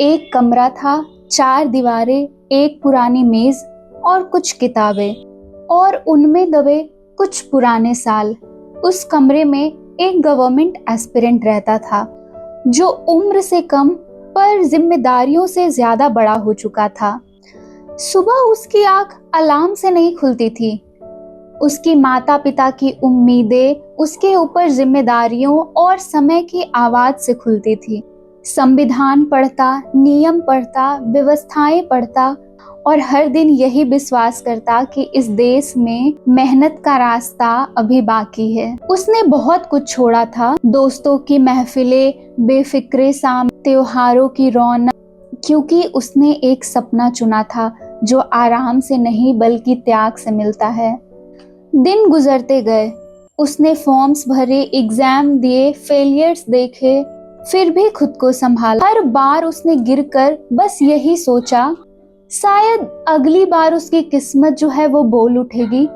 एक कमरा था, 4 दीवारें, एक पुरानी मेज और कुछ किताबें और उनमें दबे कुछ पुराने साल। उस कमरे में एक गवर्नमेंट एस्पिरेंट रहता था जो उम्र से कम पर जिम्मेदारियों से ज्यादा बड़ा हो चुका था। सुबह उसकी आंख अलार्म से नहीं खुलती थी। उसकी माता पिता की उम्मीदें उसके ऊपर जिम्मेदारियों और समय की आवाज से खुलती थी। संविधान पढ़ता, नियम पढ़ता, व्यवस्थाएं पढ़ता और हर दिन यही विश्वास करता कि इस देश में मेहनत का रास्ता अभी बाकी है। उसने बहुत कुछ छोड़ा था, दोस्तों की महफिलें, बेफिक्रे शाम, त्योहारों की रौनक, क्योंकि उसने एक सपना चुना था जो आराम से नहीं बल्कि त्याग से मिलता है। दिन गुजरते गए, उसने फॉर्म्स भरे, एग्जाम दिए, फेलियर्स देखे, फिर भी खुद को संभाला। हर बार उसने गिरकर बस यही सोचा, शायद अगली बार उसकी किस्मत जो है वो बोल उठेगी।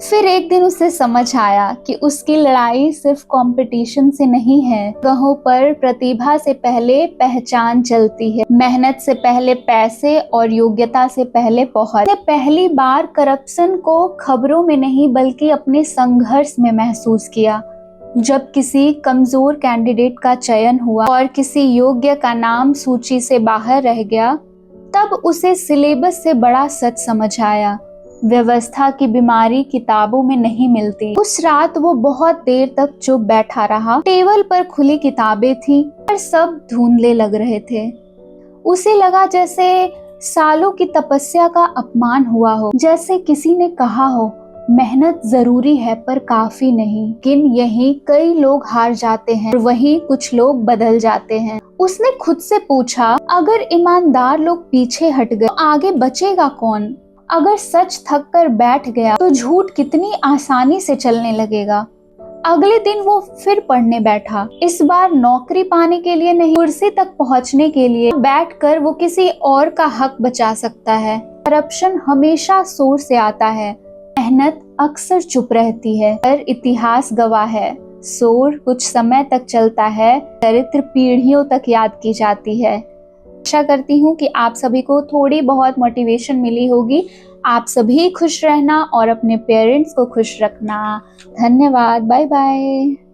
फिर एक दिन उसे समझ आया कि उसकी लड़ाई सिर्फ कंपटीशन से नहीं है। जगहों पर प्रतिभा से पहले पहचान चलती है, मेहनत से पहले पैसे और योग्यता से पहले पहुंच। उसने पहली बार करप्शन को खबरों में नहीं बल्कि अपने संघर्ष में महसूस किया। जब किसी कमजोर कैंडिडेट का चयन हुआ और किसी योग्य का नाम सूची से बाहर रह गया, तब उसे सिलेबस से बड़ा सच समझ आया। व्यवस्था की बीमारी किताबों में नहीं मिलती। उस रात वो बहुत देर तक चुप बैठा रहा। टेबल पर खुली किताबें थी पर सब धुंधले लग रहे थे। उसे लगा जैसे सालों की तपस्या का अपमान हुआ हो, जैसे किसी ने कहा हो मेहनत जरूरी है पर काफी नहीं। लेकिन यही कई लोग हार जाते हैं और वही कुछ लोग बदल जाते हैं। उसने खुद से पूछा, अगर ईमानदार लोग पीछे हट गए तो आगे बचेगा कौन? अगर सच थक कर बैठ गया तो झूठ कितनी आसानी से चलने लगेगा। अगले दिन वो फिर पढ़ने बैठा। इस बार नौकरी पाने के लिए नहीं, कुर्सी तक पहुंचने के लिए। बैठकर वो किसी और का हक बचा सकता है। करप्शन हमेशा शोर से आता है, मेहनत अक्सर चुप रहती है। पर इतिहास गवाह है, शोर कुछ समय तक चलता है, चरित्र पीढ़ियों तक याद की जाती है। आशा करती हूँ कि आप सभी को थोड़ी बहुत मोटिवेशन मिली होगी। आप सभी खुश रहना और अपने पेरेंट्स को खुश रखना। धन्यवाद। Bye bye.